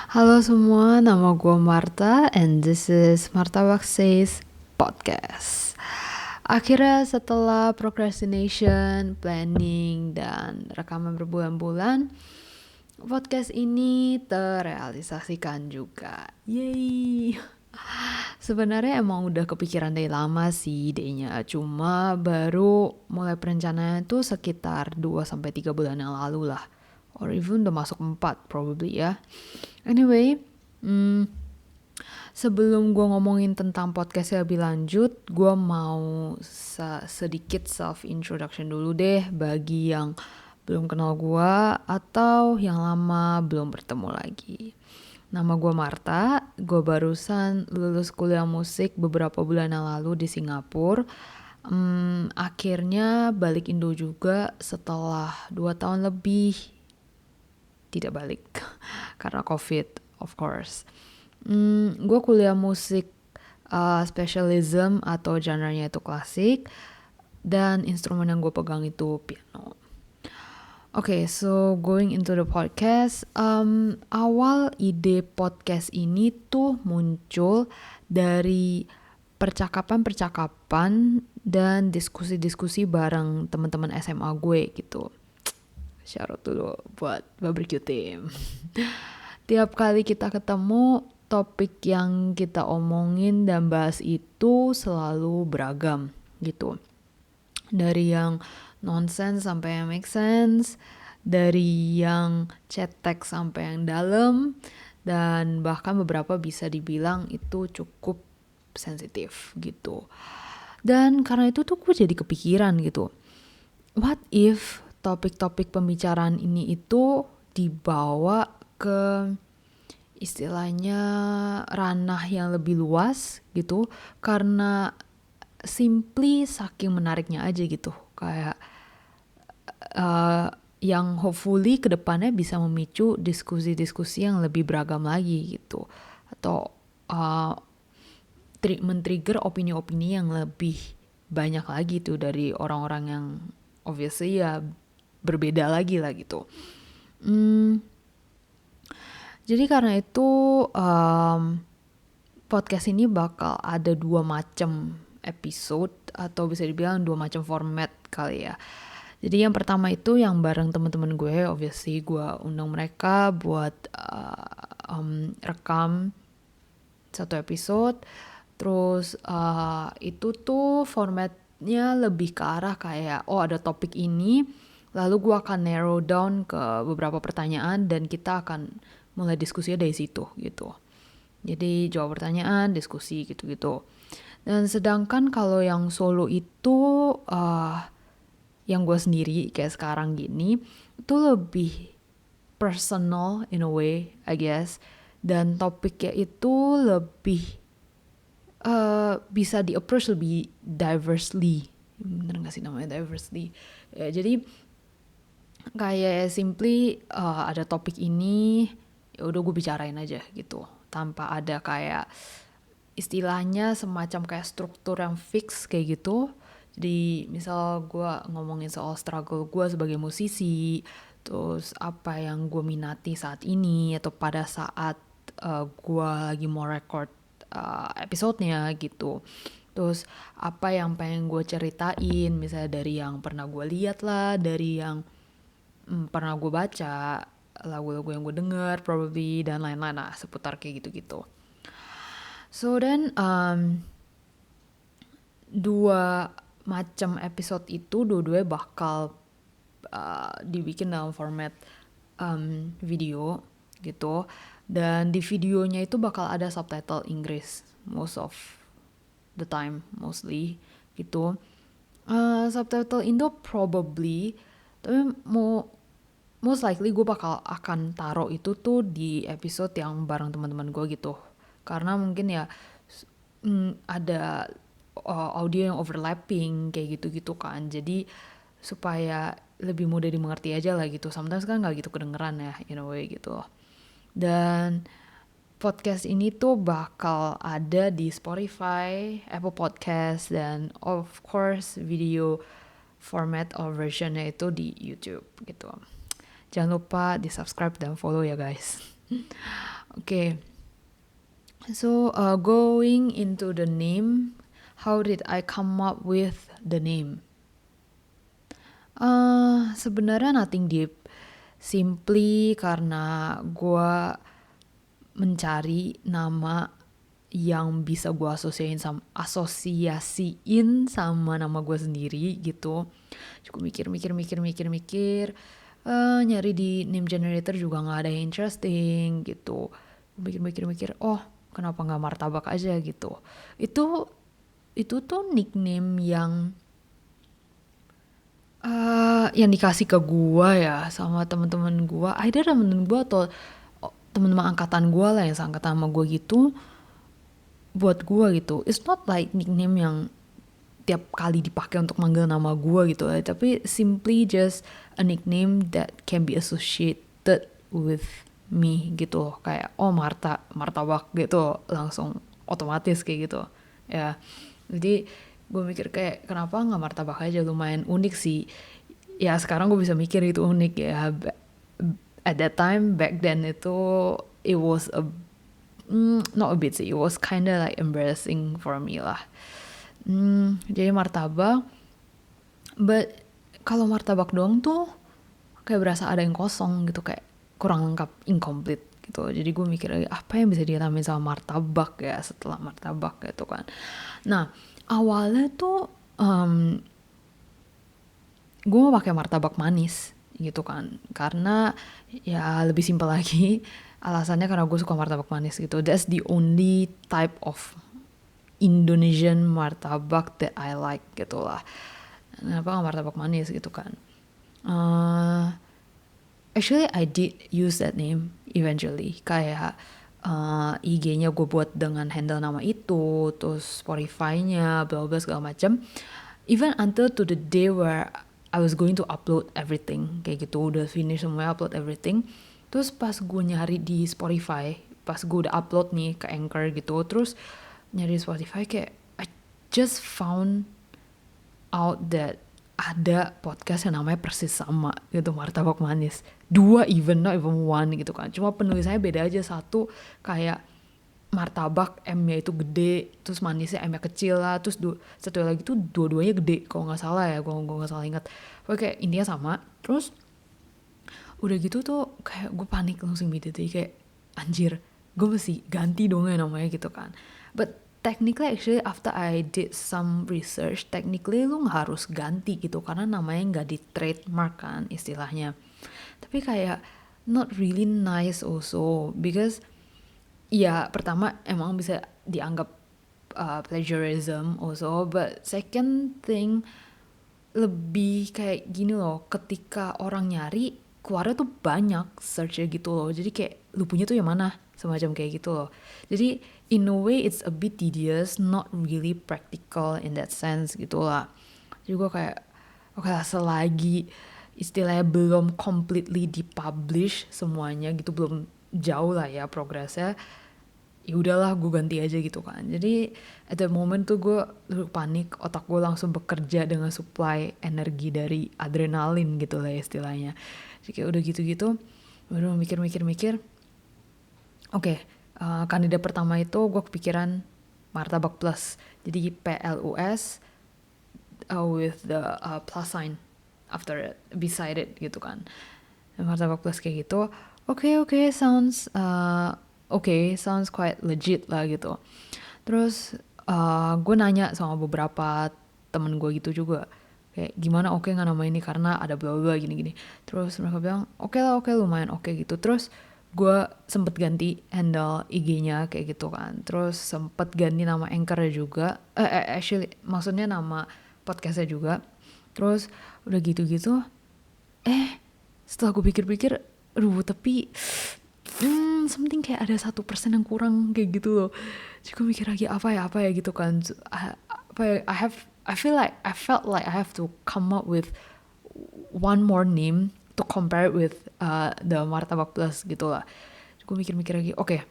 Halo semua, nama gue Marta and this is Marta Says Podcast. Akhirnya setelah procrastination, planning, dan rekaman berbulan-bulan, podcast ini terrealisasikan juga. Yeay! Sebenarnya emang udah kepikiran dari lama sih idenya, cuma baru mulai perencanaan itu sekitar 2-3 bulan yang lalu lah. Or even udah masuk 4 probably ya. Anyway, sebelum gue ngomongin tentang podcast lebih lanjut, gue mau sedikit self introduction dulu deh bagi yang belum kenal gue atau yang lama belum bertemu lagi. Nama gue Marta, gue barusan lulus kuliah musik beberapa bulan yang lalu di Singapura. Akhirnya balik Indo juga setelah 2 tahun lebih tidak balik karena COVID, of course. Gue kuliah musik specialism atau genre-nya itu klasik, dan instrumen yang gue pegang itu piano. Okay, so going into the podcast, awal ide podcast ini tuh muncul dari percakapan-percakapan dan diskusi-diskusi bareng teman-teman SMA gue gitu. Shout out dulu buat barbecue team. Tiap kali kita ketemu, topik yang kita omongin dan bahas itu selalu beragam gitu. Dari yang nonsense sampai yang make sense, dari yang cetek sampai yang dalam, dan bahkan beberapa bisa dibilang itu cukup sensitif gitu. Dan karena itu tuh gue jadi kepikiran gitu, what if topik-topik pembicaraan ini itu dibawa ke istilahnya ranah yang lebih luas gitu, karena simply saking menariknya aja gitu, kayak yang hopefully kedepannya bisa memicu diskusi-diskusi yang lebih beragam lagi gitu, atau men-trigger opini-opini yang lebih banyak lagi tuh dari orang-orang yang obviously ya berbeda lagi lah gitu. Jadi karena itu podcast ini bakal ada 2 macam episode, atau bisa dibilang 2 macam format kali ya. Jadi yang pertama itu yang bareng teman-teman gue, obviously gue undang mereka buat rekam satu episode. Terus itu tuh formatnya lebih ke arah kayak, oh ada topik ini, lalu gue akan narrow down ke beberapa pertanyaan dan kita akan mulai diskusinya dari situ gitu. Jadi jawab pertanyaan, diskusi gitu-gitu. Dan sedangkan kalau yang solo itu yang gue sendiri kayak sekarang gini, itu lebih personal in a way, I guess. Dan topiknya itu lebih bisa di-approach lebih diversely. Bener gak sih namanya diversely? Ya, jadi kayak simply ada topik ini, ya udah gue bicarain aja gitu, tanpa ada kayak istilahnya semacam kayak struktur yang fix kayak gitu. Jadi misal gue ngomongin soal struggle gue sebagai musisi, terus apa yang gue minati saat ini atau pada saat gue lagi mau record episodenya gitu. Terus apa yang pengen gue ceritain, misalnya dari yang pernah gue lihat lah, dari yang pernah gue baca, lagu-lagu yang gue denger probably, dan lain-lain lah seputar kayak gitu-gitu. So then 2 macam episode itu dua-duanya bakal dibikin dalam format video gitu, dan di videonya itu bakal ada subtitle Inggris most of the time, mostly gitu. Subtitle Indo probably, tapi most likely gue akan taruh itu tuh di episode yang bareng teman-teman gue gitu, karena mungkin ya ada audio yang overlapping kayak gitu-gitu kan, jadi supaya lebih mudah dimengerti aja lah gitu. Sometimes kan nggak gitu kedengeran ya in a way gitu. Dan podcast ini tuh bakal ada di Spotify, Apple Podcast, dan of course video format or versionnya itu di YouTube gitu. Jangan lupa di subscribe dan follow ya guys. Okay, so going into the name, how did I come up with the name? Sebenarnya nothing deep, simply karena gue mencari nama yang bisa gue asosiasiin sama nama gue sendiri gitu. Cukup mikir, nyari di name generator juga nggak ada yang interesting gitu. Mikir, oh kenapa nggak martabak aja gitu. Itu tuh nickname yang dikasih ke gua ya sama teman-teman gua, either temen gua atau teman-teman angkatan gua lah yang seangkatan sama gua gitu, buat gua gitu. It's not like nickname yang tiap kali dipakai untuk manggil nama gua gitu, tapi simply just a nickname that can be associated with me gitu loh. Kayak oh martabak gitu, langsung otomatis kayak gitu ya. Jadi gue mikir kayak kenapa nggak martabak aja, lumayan unik sih ya. Sekarang gue bisa mikir itu unik ya. At that time back then itu it was not a bit sih, it was kinda like embarrassing for me lah. Jadi martabak, but kalau martabak doang tuh kayak berasa ada yang kosong gitu, kayak kurang lengkap, incomplete gitu. Jadi gue mikir lagi apa yang bisa ditamain sama martabak ya setelah martabak gitu kan. Nah awalnya tuh gue mau pakai martabak manis gitu kan, karena ya lebih simpel lagi. Alasannya karena gue suka martabak manis gitu. That's the only type of Indonesian martabak that I like gitu lah. Kenapa gak martabak manis gitu kan. Actually I did use that name eventually. Kayak IG-nya gue buat dengan handle nama itu, terus Spotify-nya, bla bla segala macam. Even until to the day where I was going to upload everything, kayak gitu, udah finish semuanya, upload everything. Terus pas gue nyari di Spotify, pas gue udah upload nih ke Anchor gitu, terus nyari di Spotify kayak I just found out that ada podcast yang namanya persis sama gitu, martabak manis. 2 even, not even 1 gitu kan. Cuma penulisannya beda aja, satu kayak martabak M-nya itu gede, terus manisnya M-nya kecil lah, terus satu lagi tuh dua-duanya gede kalau nggak salah ya, gue nggak salah ingat. Pokoknya kayak intinya sama. Terus udah gitu tuh kayak gue panik langsung immediately, kayak anjir gue mesti ganti dong ya namanya gitu kan. But technically actually after I did some research, technically lu nggak harus ganti gitu karena namanya nggak di trademark kan istilahnya. Tapi kayak not really nice also, because ya pertama emang bisa dianggap plagiarism also, but second thing lebih kayak gini loh, ketika orang nyari keluarnya tuh banyak searchnya gitu loh, jadi kayak lu punya tuh yang mana, semacam kayak gitu loh. Jadi in a way it's a bit tedious, not really practical in that sense gitu lah. Jadi gue kayak oke lah, selagi istilahnya belum completely dipublish semuanya gitu, belum jauh lah ya progresnya, ya udahlah gue ganti aja gitu kan. Jadi at the moment tuh gue panik, otak gue langsung bekerja dengan supply energi dari adrenalin gitu lah istilahnya. Jadi kayak udah gitu-gitu, baru mikir-mikir. Oke, kandidat pertama itu gue kepikiran martabak plus, jadi PLUS with the plus sign after it, beside it gitu kan. Martabak plus kayak gitu. Oke, sounds sounds quite legit lah gitu. Terus gue nanya sama beberapa temen gue gitu juga, kayak gimana oke nggak nama ini karena ada bla bla gini. Terus mereka bilang oke lah, lumayan oke gitu. Terus gue sempet ganti handle IG-nya kayak gitu kan. Terus sempet ganti nama Anchor-nya juga. Actually maksudnya nama podcastnya juga. Terus udah gitu-gitu, setelah gue pikir-pikir, tapi something kayak ada 1% yang kurang kayak gitu loh. Jadi gue mikir lagi apa ya gitu kan. I felt like I have to come up with one more name to compare it with the martabak plus gitu lah. Gue mikir-mikir lagi, oke,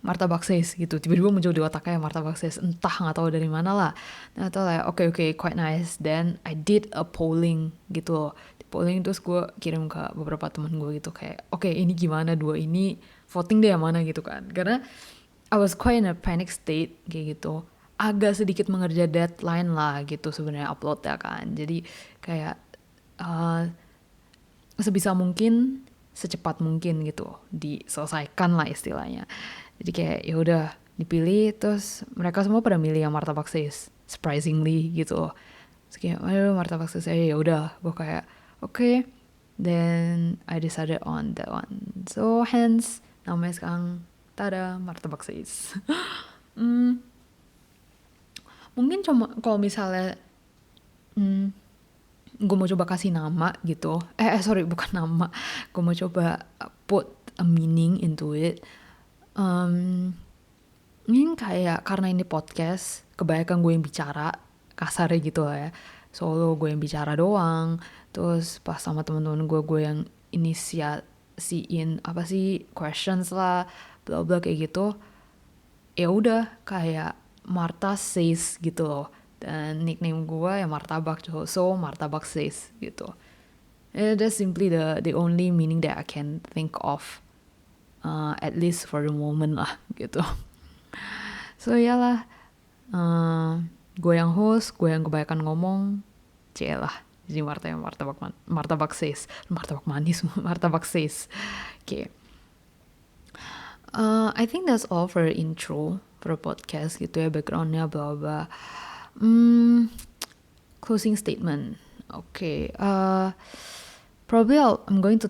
martabak says gitu, tiba-tiba muncul di otaknya martabak says, entah nggak tahu dari mana lah. Nah, atau like oke, quite nice. Then I did a polling gitu loh. polling, terus gue kirim ke beberapa teman gue gitu kayak oke, ini gimana, dua ini voting deh yang mana gitu kan, karena I was quite in a panic state kayak gitu, agak sedikit mengerja deadline lah gitu sebenarnya upload ya kan, jadi kayak uh, sebisa mungkin secepat mungkin gitu diselesaikan lah istilahnya. Jadi kayak ya udah dipilih, terus mereka semua pada milih yang martabak sis, surprisingly gitu. Terus kayak ayo martabak sis aja, ya udah gue kayak oke. Then I decided on that one, so hence namanya sekarang tada martabak sis. Hmm, mungkin cuma kalau misalnya gue mau coba kasih nama gitu, sorry bukan nama, gue mau coba put a meaning into it. Ini kayak karena ini podcast, kebanyakan gue yang bicara, kasarnya gitu lah ya, solo gue yang bicara doang, terus pas sama teman-teman gue yang inisiasiin apa sih questions lah, bla bla kayak gitu. Ya udah kayak Marta Says gitu loh, dan nickname gue ya martabak, so martabak Says gitu. That's simply the only meaning that I can think of, at least for the moment lah gitu. So iyalah, gue yang host, gue yang kebanyakan ngomong, lah jadi martabak Says, martabak manis, martabak Says. Okay. I think that's all for intro for podcast gitu ya, backgroundnya bla bla. Closing statement. Okay. Probably I'm going to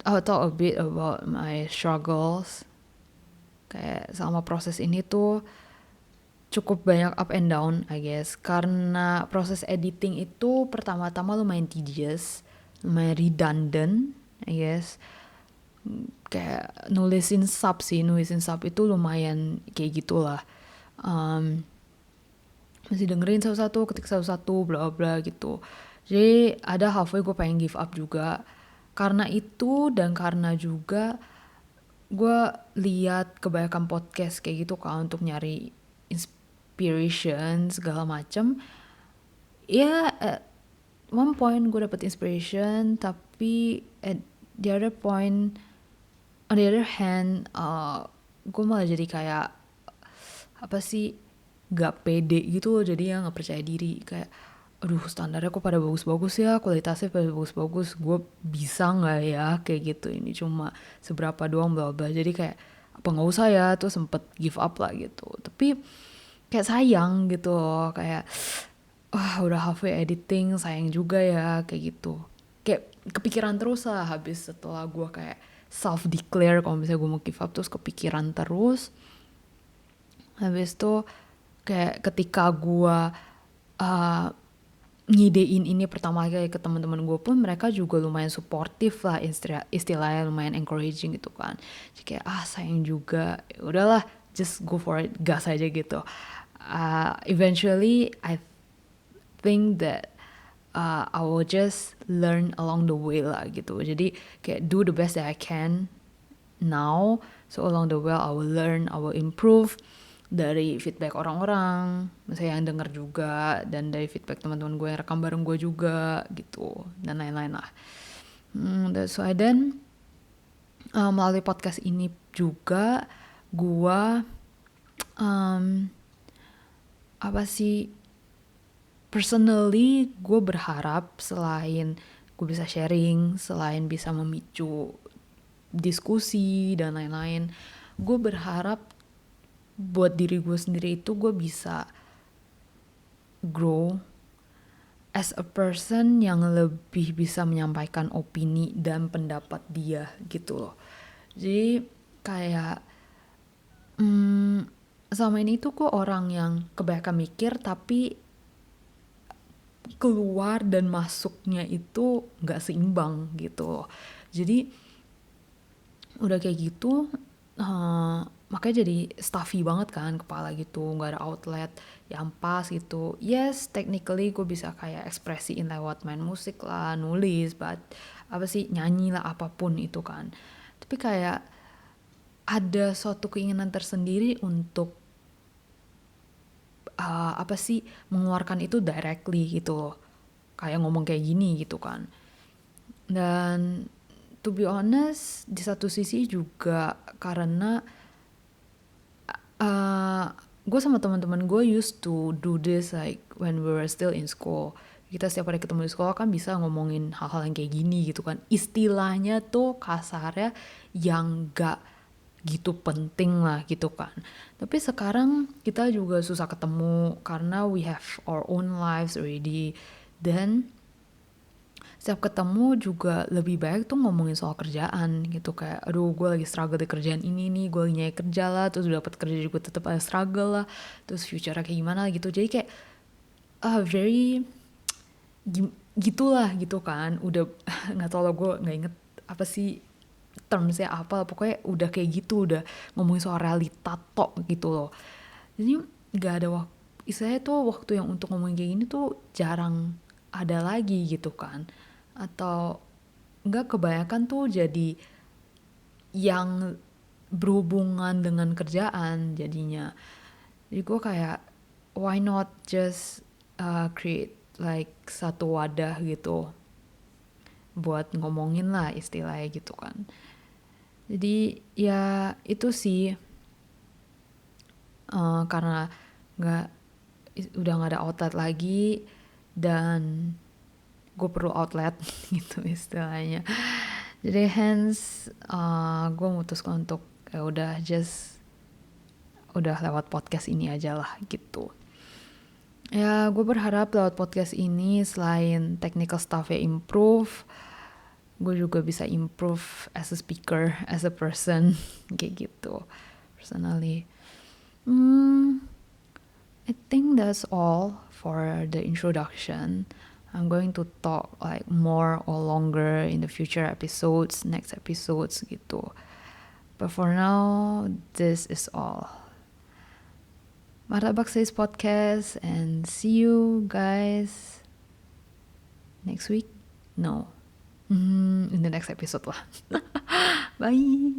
I'll talk a bit about my struggles. Kayak selama proses ini tuh cukup banyak up and down, I guess. Karena proses editing itu pertama-tama lumayan tedious, lumayan redundant, I guess. Kayak nulisin sub itu lumayan kayak gitulah. Masih dengerin satu-satu, ketik satu-satu, bla bla gitu. Jadi ada halfway gue pengen give up juga. Karena itu dan karena juga gue lihat kebanyakan podcast kayak gitu kan untuk nyari inspiration segala macem. Ya, at one point gue dapet inspiration, tapi at the other point, on the other hand, gue malah jadi kayak apa sih, gak pede gitu loh, jadi ya gak percaya diri, kayak aduh standarnya kok pada bagus-bagus ya, kualitasnya pada bagus-bagus, gue bisa gak ya kayak gitu, ini cuma seberapa doang bla bla, jadi kayak apa nggak usah ya, tuh sempet give up lah gitu. Tapi kayak sayang gitu loh, kayak udah halfway editing, sayang juga ya kayak gitu. Kayak kepikiran terus lah habis setelah gue kayak self declare kalau misalnya gue mau give up, terus kepikiran terus. Habis itu kayak ketika gue ngidein ini pertama kali ke teman-teman gue pun, mereka juga lumayan supportive lah, istilahnya lumayan encouraging gitu kan. Jadi kayak sayang juga, ya udahlah just go for it, gas aja gitu. Eventually I think that I will just learn along the way lah gitu. Jadi kayak do the best that I can now, so along the way I will learn, I will improve dari feedback orang-orang, misalnya yang denger juga, dan dari feedback teman-teman gue yang rekam bareng gue juga gitu, dan lain-lain lah. That's why then melalui podcast ini juga gue personally gue berharap selain gue bisa sharing, selain bisa memicu diskusi dan lain-lain, gue berharap buat diri gue sendiri itu gue bisa grow as a person yang lebih bisa menyampaikan opini dan pendapat dia gitu loh. Jadi kayak selama ini tuh gue orang yang kebanyakan mikir, tapi keluar dan masuknya itu gak seimbang gitu loh. Jadi udah kayak gitu, makanya jadi stuffy banget kan kepala gitu, nggak ada outlet yang pas gitu. Yes, technically gue bisa kayak ekspresiin lewat main musik lah, nulis, nyanyi lah, apapun itu kan. Tapi kayak ada suatu keinginan tersendiri untuk mengeluarkan itu directly gitu loh. kayak ngomong kayak gini gitu kan. Dan to be honest, di satu sisi juga karena gue sama teman-teman gue used to do this like when we were still in school. Kita setiap hari ketemu di sekolah kan bisa ngomongin hal-hal yang kayak gini gitu kan. Istilahnya tuh kasarnya yang gak gitu penting lah gitu kan. Tapi sekarang kita juga susah ketemu karena we have our own lives already. Dan setiap ketemu juga lebih baik tuh ngomongin soal kerjaan gitu, kayak aduh gue lagi struggle di kerjaan ini nih, gue lagi nyari kerja lah, terus udah dapat kerja juga tetap ada struggle lah, terus future-nya kayak gimana gitu. Jadi kayak very gitulah gitu kan. Udah nggak tahu lah, gue nggak inget apa sih termsnya apa, pokoknya udah kayak gitu, udah ngomongin soal realita tok gitu loh. Jadi nggak ada waktu, istilahnya tuh waktu yang untuk ngomongin kayak gini tuh jarang ada lagi gitu kan. Atau nggak, kebanyakan tuh jadi yang berhubungan dengan kerjaan jadinya. Jadi gue kayak why not just create like satu wadah gitu buat ngomongin lah istilahnya gitu kan. Jadi ya itu sih karena udah nggak ada outlet lagi dan gue perlu outlet gitu istilahnya. Jadi hence gue memutuskan untuk ya udah lewat podcast ini aja lah gitu. Ya gue berharap lewat podcast ini selain technical stuffnya improve, gue juga bisa improve as a speaker, as a person kayak gitu personally. I think that's all for the introduction. I'm going to talk like more or longer in the future episodes, next episodes gitu. But for now, this is all. Martabak Says Podcast, and see you guys next week. No, in the next episode lah. Bye.